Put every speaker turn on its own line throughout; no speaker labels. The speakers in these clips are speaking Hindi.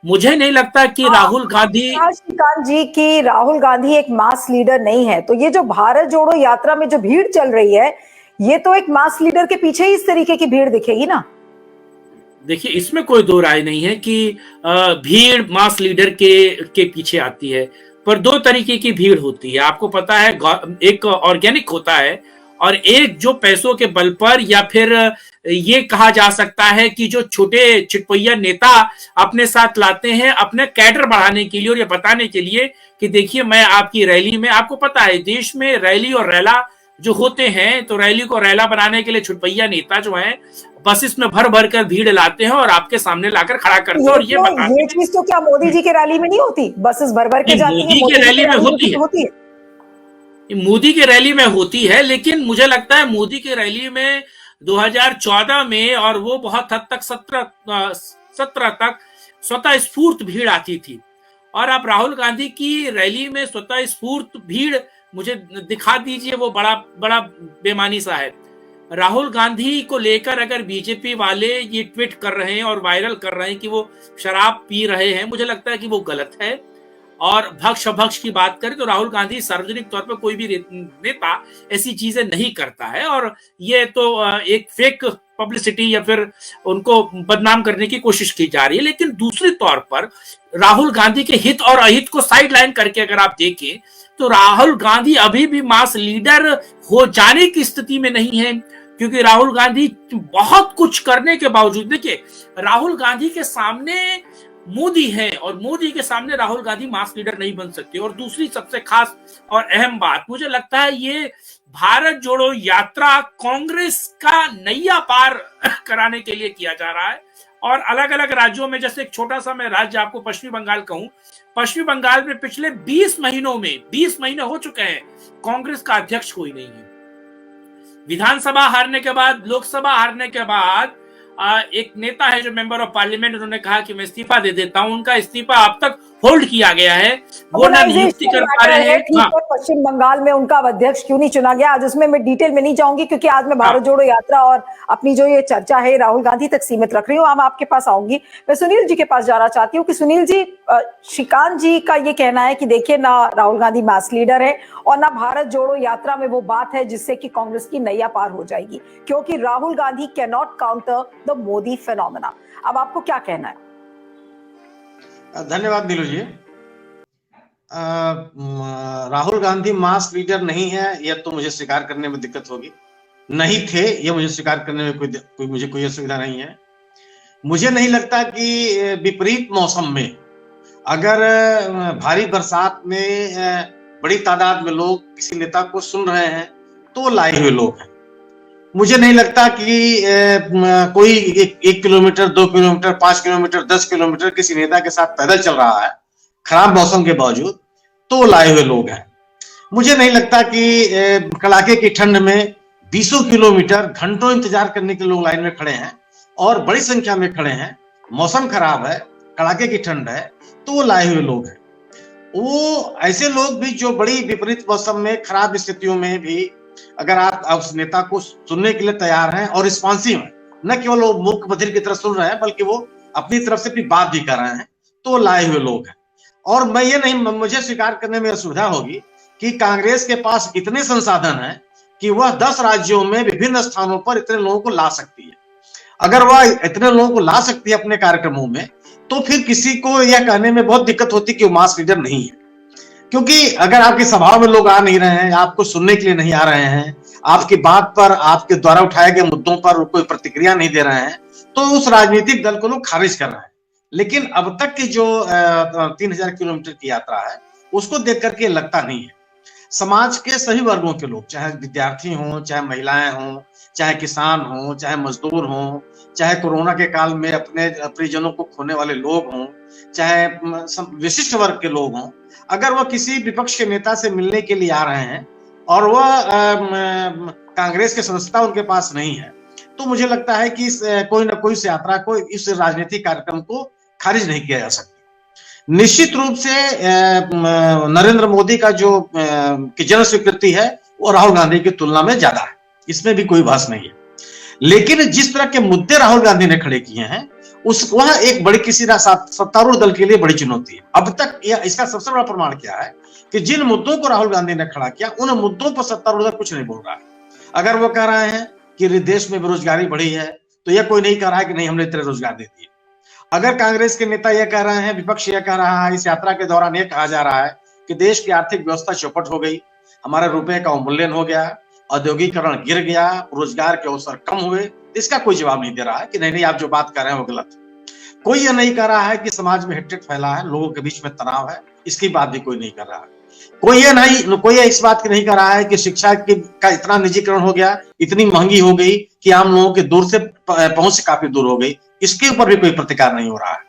मुझे नहीं लगता कि राहुल गांधी,
श्रीकांत जी, की राहुल गांधी एक मास लीडर नहीं है, तो ये जो भारत जोड़ो यात्रा में जो भीड़ चल रही है, ये तो एक मास लीडर के पीछे ही इस तरीके की भीड़ दिखेगी ना।
देखिए इसमें कोई दो राय नहीं है कि भीड़ मास लीडर के पीछे आती है, पर दो तरीके की भीड़ होती है। आपको पता है, एक ऑर्गेनिक होता है और एक जो पैसों के बल पर, या फिर ये कहा जा सकता है कि जो छोटे चिटपैया नेता अपने साथ लाते हैं अपने कैडर बढ़ाने के लिए और ये बताने के लिए कि देखिए मैं आपकी रैली में, आपको पता है देश में रैली और रैला जो होते हैं, तो रैली को रैला बनाने के लिए छुटपैया नेता जो हैं बसेस में भर भर कर भीड़ लाते हैं और आपके सामने लाकर खड़ा करते हैं और ये बताते हैं।
ये चीज तो क्या मोदी जी के रैली में नहीं होती? बसेस भर भर के जाती हैं।
मोदी के रैली में होती है, मोदी के रैली में होती है, लेकिन मुझे लगता है मोदी के रैली में 2014 में, और वो बहुत हद तक 17 तक स्वतः स्फूर्त भीड़ आती थी, और आप राहुल गांधी की रैली में स्वतः स्फूर्त भीड़ मुझे दिखा दीजिए, वो बड़ा बड़ा बेमानी सा है। राहुल गांधी को लेकर अगर बीजेपी वाले ये ट्वीट कर रहे हैं और वायरल कर रहे हैं कि वो शराब पी रहे हैं, मुझे लगता है कि वो गलत है। और भक्ष अभक्ष की बात करें तो राहुल गांधी सार्वजनिक तौर पर कोई भी नेता ऐसी चीजें नहीं करता है, और ये तो एक फेक पब्लिसिटी या फिर उनको बदनाम करने की कोशिश की जा रही है। लेकिन दूसरे तौर पर राहुल गांधी के हित और अहित को साइडलाइन करके अगर आप देखें तो राहुल गांधी अभी भी मास लीडर हो जाने की स्थिति में नहीं है, क्योंकि राहुल गांधी बहुत कुछ करने के बावजूद, देखिए राहुल गांधी के सामने मोदी है और मोदी के सामने राहुल गांधी मास लीडर नहीं बन सकते। और दूसरी सबसे खास और अहम बात, मुझे लगता है ये भारत जोड़ो यात्रा कांग्रेस का नैया पार कराने के लिए किया जा रहा है। और अलग अलग राज्यों में, जैसे एक छोटा सा मैं राज्य आपको पश्चिमी बंगाल कहूं, पश्चिमी बंगाल में पिछले 20 महीनों में 20 महीने हो चुके हैं कांग्रेस का अध्यक्ष कोई नहीं है। विधानसभा हारने के बाद, लोकसभा हारने के बाद एक नेता है जो मेंबर ऑफ पार्लियामेंट, उन्होंने कहा कि मैं इस्तीफा दे देता हूं। उनका इस्तीफा अब तक होल्ड किया गया है, वो ना नियुक्ति कर पा रहे हैं।
पश्चिम बंगाल में उनका अध्यक्ष क्यों नहीं चुना गया, आज उसमें मैं डिटेल में नहीं जाऊंगी, क्योंकि आज मैं भारत जोड़ो यात्रा और अपनी जो ये चर्चा है राहुल गांधी तक सीमित रख रही हूँ। हम आपके पास आऊंगी, मैं सुनील जी के पास जाना चाहती हूँ कि सुनील जी, श्रीकांत जी का ये कहना है कि देखिए ना राहुल गांधी मास लीडर है और ना भारत जोड़ो यात्रा में वो बात है जिससे कि कांग्रेस की नैया पार हो जाएगी, क्योंकि Rahul Gandhi can not counter the Modi phenomena. अब आपको क्या कहना है?
धन्यवाद नीलू जी। राहुल गांधी मास लीडर नहीं है यह तो मुझे स्वीकार करने में दिक्कत होगी, नहीं थे यह मुझे स्वीकार करने में कोई असुविधा नहीं है। मुझे नहीं लगता कि विपरीत मौसम में अगर भारी बरसात में बड़ी तादाद में लोग किसी नेता को सुन रहे हैं तो लाए हुए लोग हैं। मुझे नहीं लगता कि कोई 1 किलोमीटर 2 किलोमीटर 5 किलोमीटर 10 किलोमीटर किसी नेता के साथ पैदल चल रहा है खराब मौसम के बावजूद तो लाए हुए लोग हैं। मुझे नहीं लगता कि कड़ाके की ठंड में 20 किलोमीटर घंटों इंतजार करने के लोग लाइन में खड़े हैं और बड़ी संख्या में खड़े हैं, मौसम खराब है, कड़ाके की ठंड है, तो वो लाए हुए लोग हैं। वो ऐसे लोग भी जो बड़ी विपरीत मौसम में खराब स्थितियों में भी अगर आप उस नेता को सुनने के लिए तैयार हैं और रिस्पॉन्सिव हैं, न केवल वो मूक बधिर की तरह सुन रहे हैं बल्कि वो अपनी तरफ से भी बात भी कर रहे हैं, तो लाए हुए लोग हैं। और मैं ये नहीं, मुझे स्वीकार करने में असुविधा होगी कि कांग्रेस के पास इतने संसाधन हैं कि वह 10 राज्यों में विभिन्न स्थानों पर इतने लोगों को ला सकती है। अगर वह इतने लोगों को ला सकती है अपने कार्यक्रमों में, तो फिर किसी को यह कहने में बहुत दिक्कत होती कि वो मास लीडर नहीं है। क्योंकि अगर आपकी सभाओं में लोग आ नहीं रहे हैं, आपको सुनने के लिए नहीं आ रहे हैं, आपकी बात पर, आपके द्वारा उठाए गए मुद्दों पर कोई प्रतिक्रिया नहीं दे रहे हैं, तो उस राजनीतिक दल को लोग खारिज कर रहे हैं। लेकिन अब तक की जो 3000 किलोमीटर की यात्रा है उसको देख करके लगता नहीं है। समाज के सभी वर्गों के लोग, चाहे विद्यार्थी हों, चाहे महिलाएं हों, चाहे किसान हों, चाहे मजदूर हों, चाहे कोरोना के काल में अपने परिजनों को खोने वाले लोग हों, चाहे विशिष्ट वर्ग के लोग हों, अगर वह किसी विपक्ष के नेता से मिलने के लिए आ रहे हैं और वह कांग्रेस की सदस्यता उनके पास नहीं है, तो मुझे लगता है कि कोई ना कोई इस यात्रा को, इस राजनीतिक कार्यक्रम को खारिज नहीं किया जा सकता। निश्चित रूप से नरेंद्र मोदी का जो की जन स्वीकृति है वो राहुल गांधी की तुलना में ज्यादा है, इसमें भी कोई बहस नहीं है। लेकिन जिस तरह के मुद्दे राहुल गांधी ने खड़े किए हैं वह एक बड़ी किसी सत्तारूढ़ दल के लिए बड़ी चुनौती है। अब तक इसका सबसे बड़ा प्रमाण क्या है कि जिन मुद्दों को राहुल गांधी ने खड़ा किया उन मुद्दों पर सत्तारूढ़ दल कुछ नहीं बोल रहा है। अगर वो कह रहे हैं कि देश में बेरोजगारी बढ़ी है तो यह कोई नहीं कह रहा है कि नहीं हमने इतने रोजगार दे दिए। अगर कांग्रेस के नेता यह कह रहे हैं, विपक्ष यह कह रहा है, इस यात्रा के दौरान यह कहा जा रहा है कि देश की आर्थिक व्यवस्था चौपट हो गई, हमारे रुपए का अवमूल्यन हो गया, औद्योगिकरण गिर गया, रोजगार के अवसर कम हुए, इसका कोई जवाब नहीं दे रहा है कि नहीं आप जो बात कर रहे हैं वो गलत है। कोई यह नहीं कह रहा है कि समाज में हेट्रेड फैला है, लोगों के बीच में तनाव है, इसकी बात भी कोई नहीं कर रहा है। कोई इस बात की नहीं कर रहा है कि शिक्षा का इतना निजीकरण हो गया, इतनी महंगी हो गई कि आम लोगों के दूर से पहुंच से काफी दूर हो गई, इसके ऊपर भी कोई प्रतिकार नहीं हो रहा है।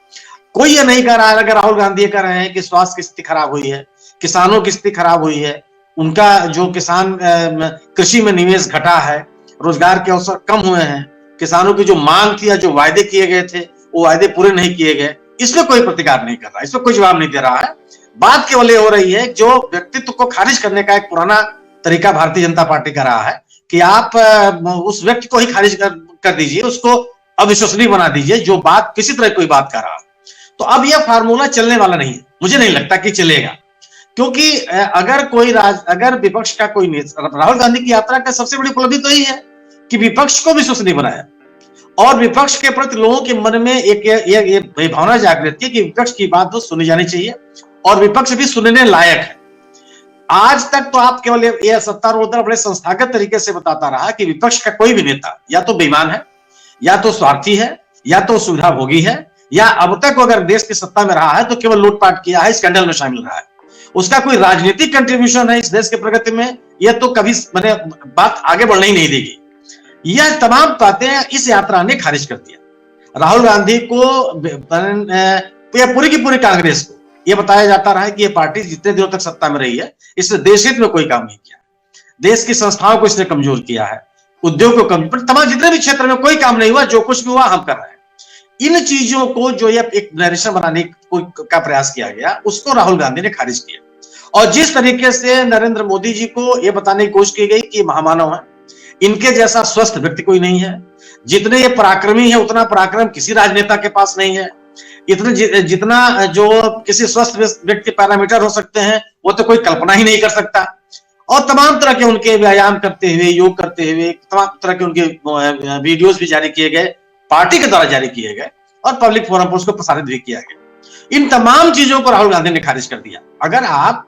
कोई ये नहीं कह रहा है, अगर राहुल गांधी कह रहे हैं कि स्वास्थ्य की स्थिति खराब हुई है, किसानों की स्थिति खराब हुई है, उनका जो किसान कृषि में निवेश घटा है, रोजगार के अवसर कम हुए हैं, किसानों की जो मांग थी या जो वायदे किए गए थे वो वायदे पूरे नहीं किए गए, इसमें कोई प्रतिकार नहीं कर रहा है, इसमें कोई जवाब नहीं दे रहा है। बात केवल ये हो रही है जो व्यक्तित्व को खारिज करने का एक पुराना तरीका भारतीय जनता पार्टी का रहा है कि आप उस व्यक्ति को ही खारिज कर दीजिए, उसको अविश्वसनीय बना दीजिए जो बात किसी तरह कोई बात कर रहा है। तो अब यह फार्मूला चलने वाला नहीं है, मुझे नहीं लगता कि चलेगा, क्योंकि अगर विपक्ष का कोई राहुल गांधी की यात्रा का सबसे बड़ी उपलब्धि तो यही है कि विपक्ष को विश्वसनीय बनाया और विपक्ष के प्रति लोगों के मन में एक भावना जागृत है कि विपक्ष की बात तो सुनी जानी चाहिए और विपक्ष भी सुनने लायक है। आज तक तो आप केवल यह सत्तारूढ़ दल बड़े संस्थागत तरीके से बताता रहा कि विपक्ष का कोई भी नेता या तो बेईमान है, या तो स्वार्थी है, या तो सुविधा भोगी है, या अब तक अगर देश की सत्ता में रहा है तो केवल लूटपाट किया है, स्कैंडल में शामिल रहा है, उसका कोई राजनीतिक कंट्रीब्यूशन है इस देश की प्रगति में, यह तो कभी बात आगे बढ़ने ही नहीं देगी। यह तमाम बातें इस यात्रा ने खारिज कर दिया। राहुल गांधी को या पूरी की पूरी कांग्रेस को यह बताया जाता रहा है कि यह पार्टी जितने दिनों तक सत्ता में रही है इसने देश हित में कोई काम नहीं किया, देश की संस्थाओं को इसने कमजोर किया है, उद्योग को कमजोर, तमाम जितने भी क्षेत्र में कोई काम नहीं हुआ, जो कुछ भी हुआ हम कर रहे हैं। इन चीजों को जो यह एक नरेशन बनाने का प्रयास किया गया उसको राहुल गांधी ने खारिज किया। और जिस तरीके से नरेंद्र मोदी जी को यह बताने की कोशिश की गई कि महामानव है, इनके जैसा स्वस्थ व्यक्ति कोई नहीं है, जितने ये पराक्रमी है उतना पराक्रम किसी राजनेता के पास नहीं है, जितना जो किसी स्वस्थ व्यक्ति पैरामीटर हो सकते हैं वो तो कोई कल्पना ही नहीं कर सकता। और तमाम तरह के उनके व्यायाम करते हुए, योग करते हुए, तमाम तरह के उनके वीडियोस भी जारी किए गए, पार्टी के द्वारा जारी किए गए और पब्लिक फोरम पर उसको प्रसारित भी किया गया। इन तमाम चीजों को राहुल गांधी ने खारिज कर दिया। अगर आप